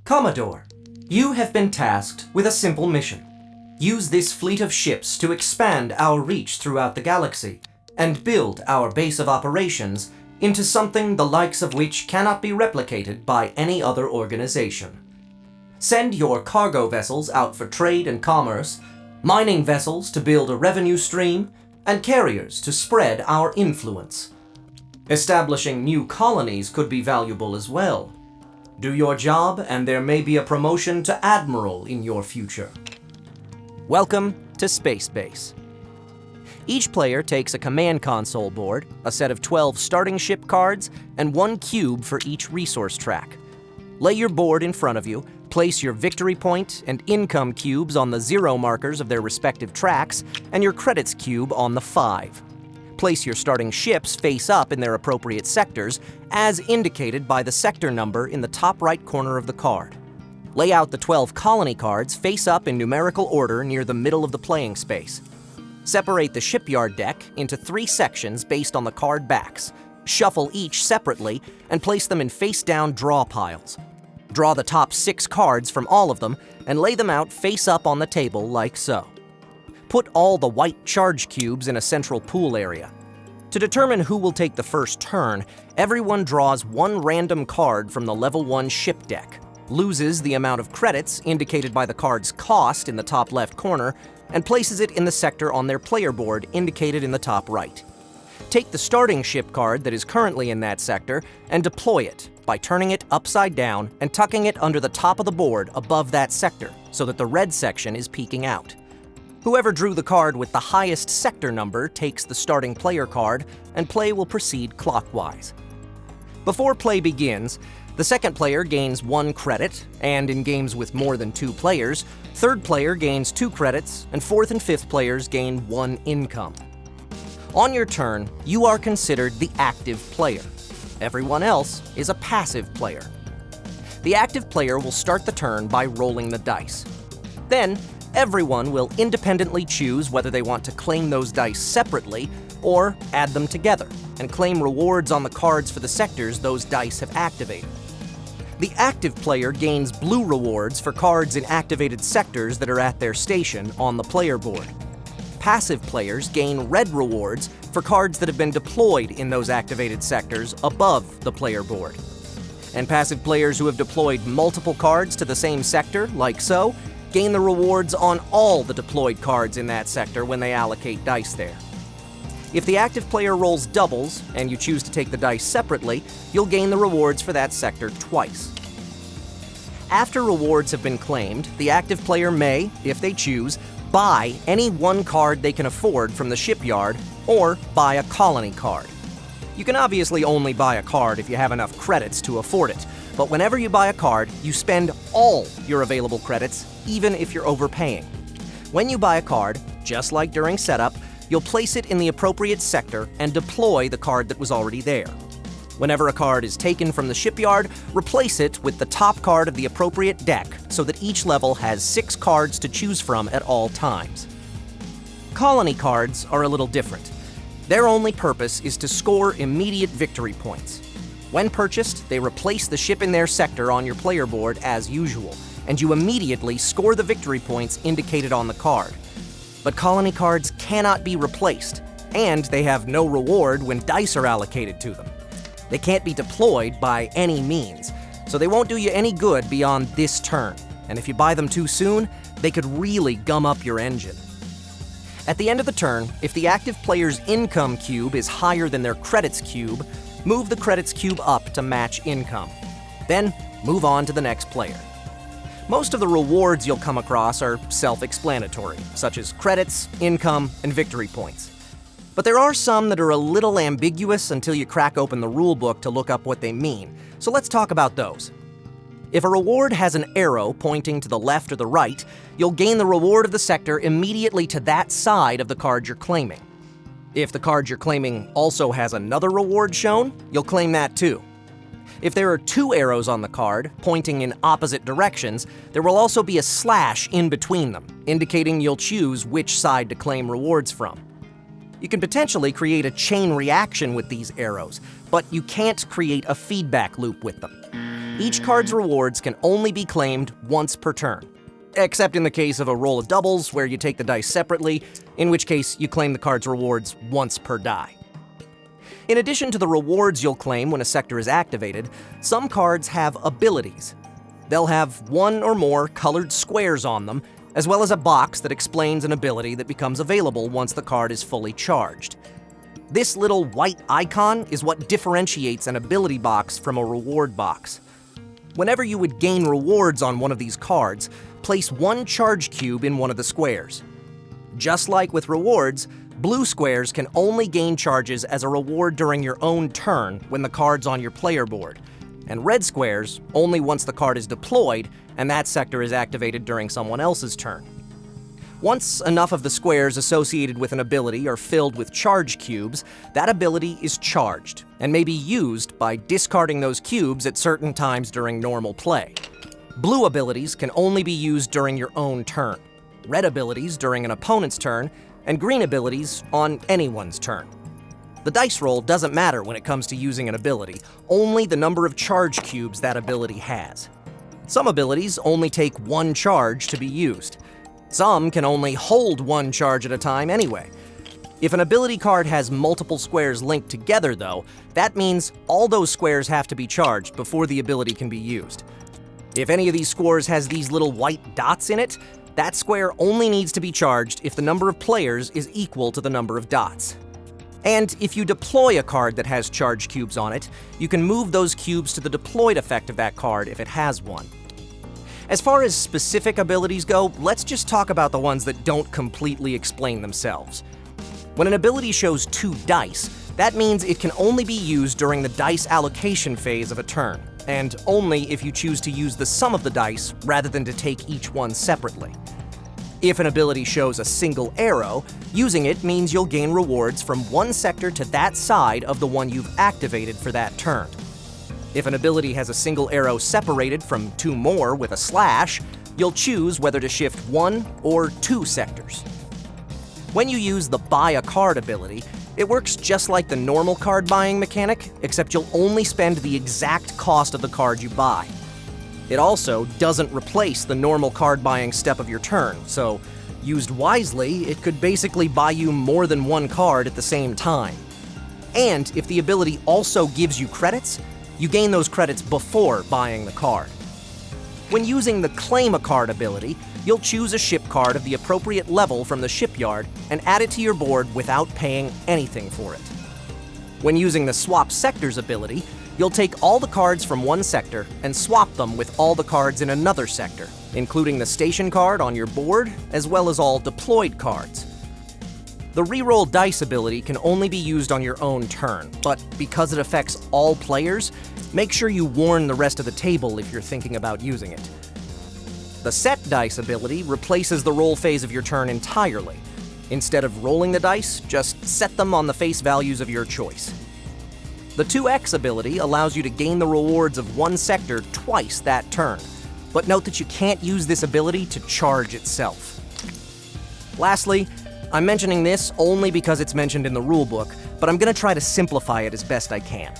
Commodore, you have been tasked with a simple mission. Use this fleet of ships to expand our reach throughout the galaxy and build our base of operations into something the likes of which cannot be replicated by any other organization. Send your cargo vessels out for trade and commerce, mining vessels to build a revenue stream, and carriers to spread our influence. Establishing new colonies could be valuable as well. Do your job, and there may be a promotion to Admiral in your future. Welcome to Space Base. Each player takes a command console board, a set of 12 starting ship cards, and 1 cube for each resource track. Lay your board in front of you, place your victory point and income cubes on the 0 markers of their respective tracks, and your credits cube on the 5. Place your starting ships face up in their appropriate sectors, as indicated by the sector number in the top right corner of the card. Lay out the 12 colony cards face up in numerical order near the middle of the playing space. Separate the shipyard deck into 3 sections based on the card backs. Shuffle each separately and place them in face-down draw piles. Draw the top 6 cards from all of them and lay them out face up on the table like so. Put all the white charge cubes in a central pool area. To determine who will take the first turn, everyone draws 1 random card from the level 1 ship deck, loses the amount of credits indicated by the card's cost in the top left corner, and places it in the sector on their player board indicated in the top right. Take the starting ship card that is currently in that sector and deploy it by turning it upside down and tucking it under the top of the board above that sector so that the red section is peeking out. Whoever drew the card with the highest sector number takes the starting player card, and play will proceed clockwise. Before play begins, the second player gains 1 credit, and in games with more than 2 players, third player gains 2 credits, and fourth and fifth players gain 1 income. On your turn, you are considered the active player. Everyone else is a passive player. The active player will start the turn by rolling the dice. Then, everyone will independently choose whether they want to claim those dice separately or add them together and claim rewards on the cards for the sectors those dice have activated. The active player gains blue rewards for cards in activated sectors that are at their station on the player board. Passive players gain red rewards for cards that have been deployed in those activated sectors above the player board. And passive players who have deployed multiple cards to the same sector, like so, gain the rewards on all the deployed cards in that sector when they allocate dice there. If the active player rolls doubles, and you choose to take the dice separately, you'll gain the rewards for that sector twice. After rewards have been claimed, the active player may, if they choose, buy any 1 card they can afford from the shipyard, or buy a colony card. You can obviously only buy a card if you have enough credits to afford it, but whenever you buy a card, you spend all your available credits, even if you're overpaying. When you buy a card, just like during setup, you'll place it in the appropriate sector and deploy the card that was already there. Whenever a card is taken from the shipyard, replace it with the top card of the appropriate deck so that each level has 6 cards to choose from at all times. Colony cards are a little different. Their only purpose is to score immediate victory points. When purchased, they replace the ship in their sector on your player board as usual, and you immediately score the victory points indicated on the card. But colony cards cannot be replaced, and they have no reward when dice are allocated to them. They can't be deployed by any means, so they won't do you any good beyond this turn, and if you buy them too soon, they could really gum up your engine. At the end of the turn, if the active player's income cube is higher than their credits cube, move the credits cube up to match income. Then, move on to the next player. Most of the rewards you'll come across are self-explanatory, such as credits, income, and victory points. But there are some that are a little ambiguous until you crack open the rulebook to look up what they mean, so let's talk about those. If a reward has an arrow pointing to the left or the right, you'll gain the reward of the sector immediately to that side of the card you're claiming. If the card you're claiming also has another reward shown, you'll claim that too. If there are 2 arrows on the card, pointing in opposite directions, there will also be a slash in between them, indicating you'll choose which side to claim rewards from. You can potentially create a chain reaction with these arrows, but you can't create a feedback loop with them. Each card's rewards can only be claimed once per turn, except in the case of a roll of doubles where you take the dice separately, in which case you claim the card's rewards once per die. In addition to the rewards you'll claim when a sector is activated, some cards have abilities. They'll have one or more colored squares on them, as well as a box that explains an ability that becomes available once the card is fully charged. This little white icon is what differentiates an ability box from a reward box. Whenever you would gain rewards on one of these cards, place one charge cube in one of the squares. Just like with rewards, blue squares can only gain charges as a reward during your own turn when the card's on your player board, and red squares only once the card is deployed and that sector is activated during someone else's turn. Once enough of the squares associated with an ability are filled with charge cubes, that ability is charged and may be used by discarding those cubes at certain times during normal play. Blue abilities can only be used during your own turn, red abilities during an opponent's turn, and green abilities on anyone's turn. The dice roll doesn't matter when it comes to using an ability, only the number of charge cubes that ability has. Some abilities only take one charge to be used. Some can only hold one charge at a time anyway. If an ability card has multiple squares linked together, though, that means all those squares have to be charged before the ability can be used. If any of these squares has these little white dots in it, that square only needs to be charged if the number of players is equal to the number of dots. And if you deploy a card that has charge cubes on it, you can move those cubes to the deployed effect of that card if it has one. As far as specific abilities go, let's just talk about the ones that don't completely explain themselves. When an ability shows 2 dice, that means it can only be used during the dice allocation phase of a turn, and only if you choose to use the sum of the dice rather than to take each one separately. If an ability shows a single arrow, using it means you'll gain rewards from one sector to that side of the one you've activated for that turn. If an ability has a single arrow separated from 2 more with a slash, you'll choose whether to shift 1 or 2 sectors. When you use the Buy a Card ability, it works just like the normal card buying mechanic, except you'll only spend the exact cost of the card you buy. It also doesn't replace the normal card buying step of your turn, so used wisely, it could basically buy you more than one card at the same time. And if the ability also gives you credits, you gain those credits before buying the card. When using the Claim a Card ability, you'll choose a ship card of the appropriate level from the shipyard and add it to your board without paying anything for it. When using the Swap Sectors ability, you'll take all the cards from one sector and swap them with all the cards in another sector, including the station card on your board, as well as all deployed cards. The Reroll Dice ability can only be used on your own turn, but because it affects all players, make sure you warn the rest of the table if you're thinking about using it. The Set Dice ability replaces the roll phase of your turn entirely. Instead of rolling the dice, just set them on the face values of your choice. The 2X ability allows you to gain the rewards of one sector twice that turn, but note that you can't use this ability to charge itself. Lastly, I'm mentioning this only because it's mentioned in the rulebook, but I'm going to try to simplify it as best I can.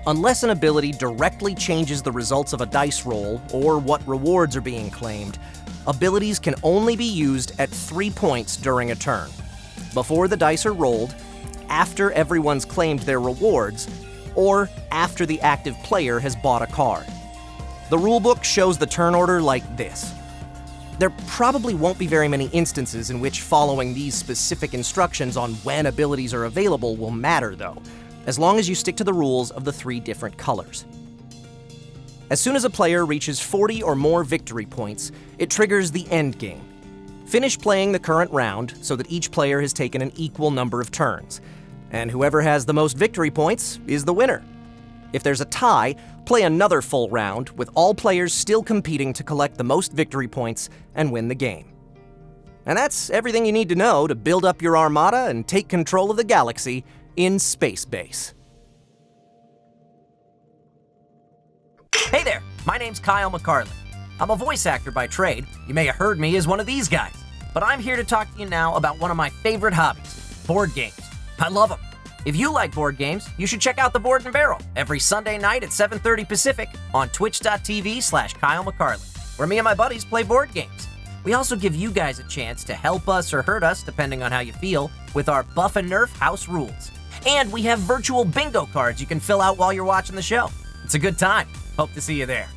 Unless an ability directly changes the results of a dice roll or what rewards are being claimed, abilities can only be used at 3 points during a turn: before the dice are rolled, after everyone's claimed their rewards, or after the active player has bought a card. The rulebook shows the turn order like this. There probably won't be very many instances in which following these specific instructions on when abilities are available will matter, though, as long as you stick to the rules of the 3 different colors. As soon as a player reaches 40 or more victory points, it triggers the end game. Finish playing the current round so that each player has taken an equal number of turns, and whoever has the most victory points is the winner. If there's a tie, play another full round with all players still competing to collect the most victory points and win the game. And that's everything you need to know to build up your armada and take control of the galaxy in Space Base. Hey there, my name's Kyle McCarlin. I'm a voice actor by trade. You may have heard me as one of these guys. But I'm here to talk to you now about one of my favorite hobbies, board games. I love them. If you like board games, you should check out The Board and Barrel every Sunday night at 7:30 Pacific on twitch.tv/Kyle McCarlin, where me and my buddies play board games. We also give you guys a chance to help us or hurt us, depending on how you feel, with our Buff and Nerf house rules. And we have virtual bingo cards you can fill out while you're watching the show. It's a good time. Hope to see you there.